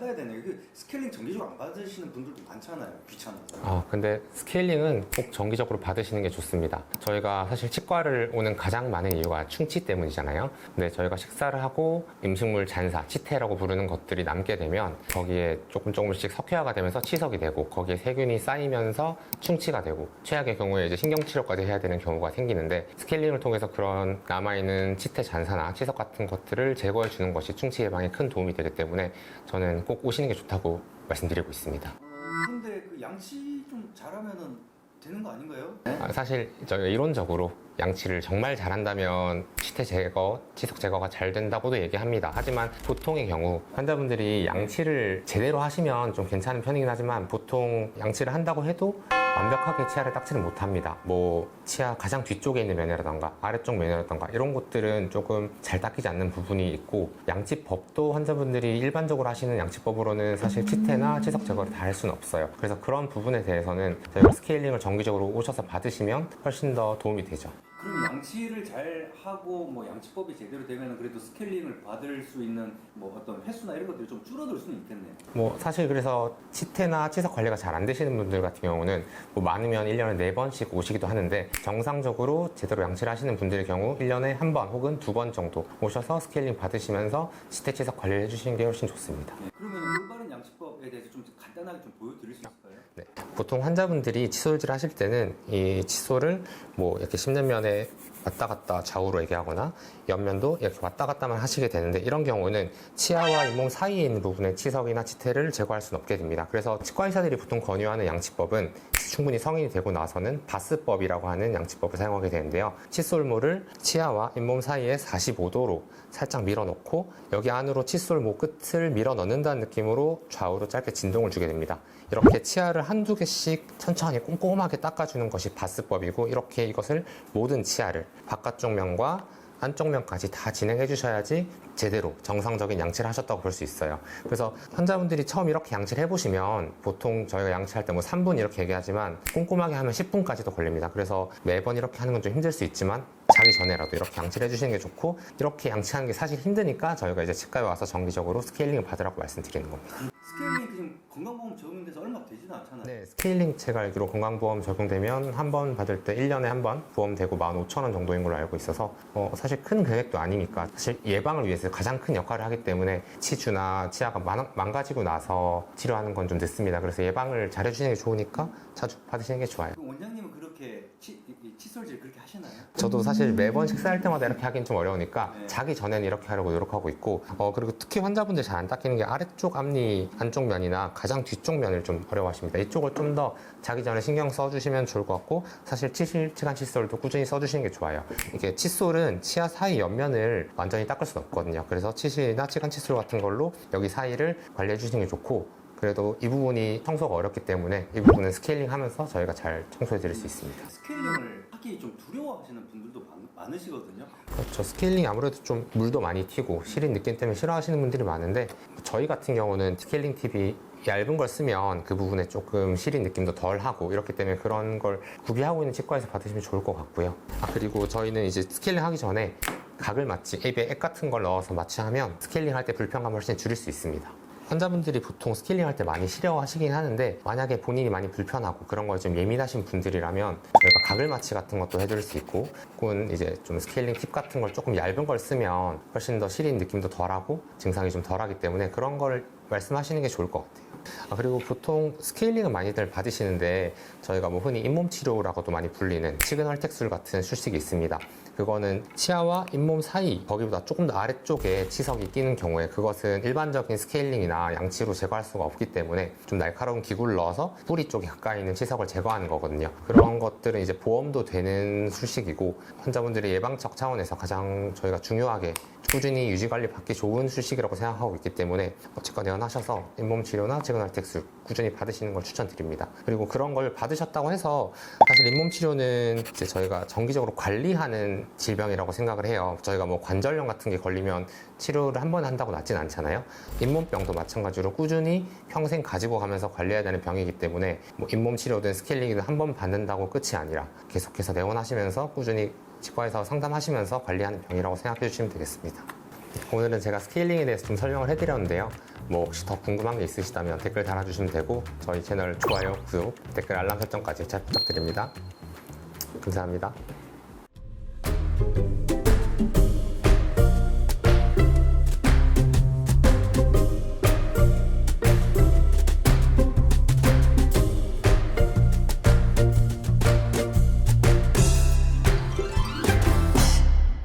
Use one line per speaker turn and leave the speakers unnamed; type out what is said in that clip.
받아야 되네. 그 스케일링 정기적으로 안 받으시는 분들도 많잖아요. 귀찮아서.
근데 스케일링은 꼭 정기적으로 받으시는 게 좋습니다. 저희가 사실 치과를 오는 가장 많은 이유가 충치 때문이잖아요. 근데 저희가 식사를 하고 음식물 잔사, 치태라고 부르는 것들이 남게 되면 거기에 조금씩 석회화가 되면서 치석이 되고 거기에 세균이 쌓이면서 충치가 되고 최악의 경우에 이제 신경치료까지 해야 되는 경우가 생기는데 스케일링을 통해서 그런 남아있는 치태 잔사나 치석 같은 것들을 제거해 주는 것이 충치 예방에 큰 도움이 되기 때문에 저는 꼭 오시는 게 좋다고 말씀드리고 있습니다.
근데 그 양치 좀 잘하면은 되는 거 아닌가요?
사실 저희가 이론적으로 양치를 정말 잘한다면 치태 제거, 치석 제거가 잘 된다고도 얘기합니다. 하지만 보통의 경우 환자분들이 양치를 제대로 하시면 좀 괜찮은 편이긴 하지만 보통 양치를 한다고 해도 완벽하게 치아를 닦지는 못합니다. 뭐 치아 가장 뒤쪽에 있는 면이라던가 아래쪽 면이라던가 이런 곳들은 조금 잘 닦이지 않는 부분이 있고 양치법도 환자분들이 일반적으로 하시는 양치법으로는 사실 치태나 치석 제거를 다 할 수는 없어요. 그래서 그런 부분에 대해서는 저희가 스케일링을 정기적으로 오셔서 받으시면 훨씬 더 도움이 되죠.
그럼 양치를 잘 하고 뭐 양치법이 제대로 되면 그래도 스케일링을 받을 수 있는 뭐 어떤 횟수나 이런 것들이 좀 줄어들 수는 있겠네요.
뭐 사실 그래서 치태나 치석 관리가 잘 안 되시는 분들 같은 경우는 뭐 많으면 1년에 4번씩 오시기도 하는데 정상적으로 제대로 양치를 하시는 분들의 경우 1년에 1번 혹은 2번 정도 오셔서 스케일링 받으시면서 치태 치석 관리를 해주시는 게 훨씬 좋습니다.
네, 그러면 올바른 양치법에 대해서 좀 간단하게 좀 보여드릴 수 있을까요?
네. 보통 환자분들이 칫솔질 하실 때는 이 칫솔을 뭐 이렇게 씹는 면에 왔다 갔다 좌우로 얘기하거나 옆면도 이렇게 왔다 갔다만 하시게 되는데 이런 경우는 치아와 잇몸 사이에 있는 부분의 치석이나 치태를 제거할 수는 없게 됩니다. 그래서 치과 의사들이 보통 권유하는 양치법은 충분히 성인이 되고 나서는 바스법이라고 하는 양치법을 사용하게 되는데요. 칫솔모를 치아와 잇몸 사이에 45도로 살짝 밀어넣고 여기 안으로 칫솔모 끝을 밀어 넣는다는 느낌으로 좌우로 짧게 진동을 주게 됩니다. 이렇게 치아를 한두 개씩 천천히 꼼꼼하게 닦아주는 것이 바스법이고 이렇게 이것을 모든 치아를 바깥쪽 면과 안쪽 면까지 다 진행해 주셔야지 제대로 정상적인 양치를 하셨다고 볼 수 있어요. 그래서 환자분들이 처음 이렇게 양치를 해보시면 보통 저희가 양치할 때 뭐 3분 이렇게 얘기하지만 꼼꼼하게 하면 10분까지도 걸립니다. 그래서 매번 이렇게 하는 건 좀 힘들 수 있지만 자기 전에라도 이렇게 양치를 해주시는 게 좋고 이렇게 양치하는 게 사실 힘드니까 저희가 이제 치과에 와서 정기적으로 스케일링을 받으라고 말씀드리는 겁니다.
스케일링 지금 건강보험 적용돼서 얼마 되지는 않잖아요.
네, 스케일링 제가 알기로 건강보험 적용되면 한 번 받을 때 1년에 한 번 보험 되고 15,000원 정도인 걸로 알고 있어서 사실 큰 금액도 아니니까 사실 예방을 위해서 가장 큰 역할을 하기 때문에 치주나 치아가 망가지고 나서 치료하는 건 좀 늦습니다. 그래서 예방을 잘 해주시는 게 좋으니까 자주 받으시는 게 좋아요.
원장님은 그렇게 칫솔질 그렇게 하시나요?
저도 사실 매번 식사할 때마다 이렇게 하긴 좀 어려우니까
네.
자기 전에는 이렇게 하려고 노력하고 있고 그리고 특히 환자분들 잘 안 닦이는 게 아래쪽 앞니 안쪽 면이나 가장 뒤쪽 면을 좀 어려워하십니다. 이쪽을 좀 더 자기 전에 신경 써주시면 좋을 것 같고 사실 치간 칫솔도 꾸준히 써주시는 게 좋아요. 이게 칫솔은 치아 사이 옆면을 완전히 닦을 수는 없거든요. 그래서 치실이나 치간 칫솔 같은 걸로 여기 사이를 관리해 주시는 게 좋고 그래도 이 부분이 청소가 어렵기 때문에 이 부분은 스케일링 하면서 저희가 잘 청소해 드릴 수 있습니다.
스케일링을 하기 좀 두려워하시는 분들도 많으시거든요.
그렇죠. 스케일링이 아무래도 좀 물도 많이 튀고 시린 느낌 때문에 싫어하시는 분들이 많은데 저희 같은 경우는 스케일링 팁이 얇은 걸 쓰면 그 부분에 조금 시린 느낌도 덜 하고 이렇기 때문에 그런 걸 구비하고 있는 치과에서 받으시면 좋을 것 같고요. 그리고 저희는 이제 스케일링 하기 전에 각을 마취, 입에 액 같은 걸 넣어서 마취하면 스케일링 할 때 불편감을 훨씬 줄일 수 있습니다. 환자분들이 보통 스케일링 할 때 많이 싫어하시긴 하는데 만약에 본인이 많이 불편하고 그런 거에 좀 예민하신 분들이라면 저희가 가글 마취 같은 것도 해드릴 수 있고 혹은 이제 좀 스케일링 팁 같은 걸 조금 얇은 걸 쓰면 훨씬 더 시린 느낌도 덜하고 증상이 좀 덜하기 때문에 그런 걸 말씀하시는 게 좋을 것 같아요. 그리고 보통 스케일링은 많이들 받으시는데 저희가 뭐 흔히 잇몸 치료라고도 많이 불리는 치근헐텍술 같은 수식이 있습니다. 그거는 치아와 잇몸 사이 거기보다 조금 더 아래쪽에 치석이 끼는 경우에 그것은 일반적인 스케일링이나 양치로 제거할 수가 없기 때문에 좀 날카로운 기구를 넣어서 뿌리 쪽에 가까이 있는 치석을 제거하는 거거든요. 그런 것들은 이제 보험도 되는 수식이고 환자분들의 예방적 차원에서 가장 저희가 중요하게 꾸준히 유지관리 받기 좋은 수식이라고 생각하고 있기 때문에 치과 내원하셔서 잇몸 치료나 치근헐텍술 꾸준히 받으시는 걸 추천드립니다. 그리고 그런 걸 받으셨다고 해서 사실 잇몸 치료는 이제 저희가 정기적으로 관리하는 질병이라고 생각을 해요. 저희가 뭐 관절염 같은 게 걸리면 치료를 한 번 한다고 낫진 않잖아요. 잇몸병도 마찬가지로 꾸준히 평생 가지고 가면서 관리해야 되는 병이기 때문에 뭐 잇몸 치료든 스케일링이든 한 번 받는다고 끝이 아니라 계속해서 내원하시면서 꾸준히 치과에서 상담하시면서 관리하는 병이라고 생각해 주시면 되겠습니다. 오늘은 제가 스케일링에 대해서 좀 설명을 해드렸는데요. 뭐 혹시 더 궁금한 게 있으시다면 댓글 달아주시면 되고 저희 채널 좋아요, 구독, 댓글 알람 설정까지 잘 부탁드립니다. 감사합니다.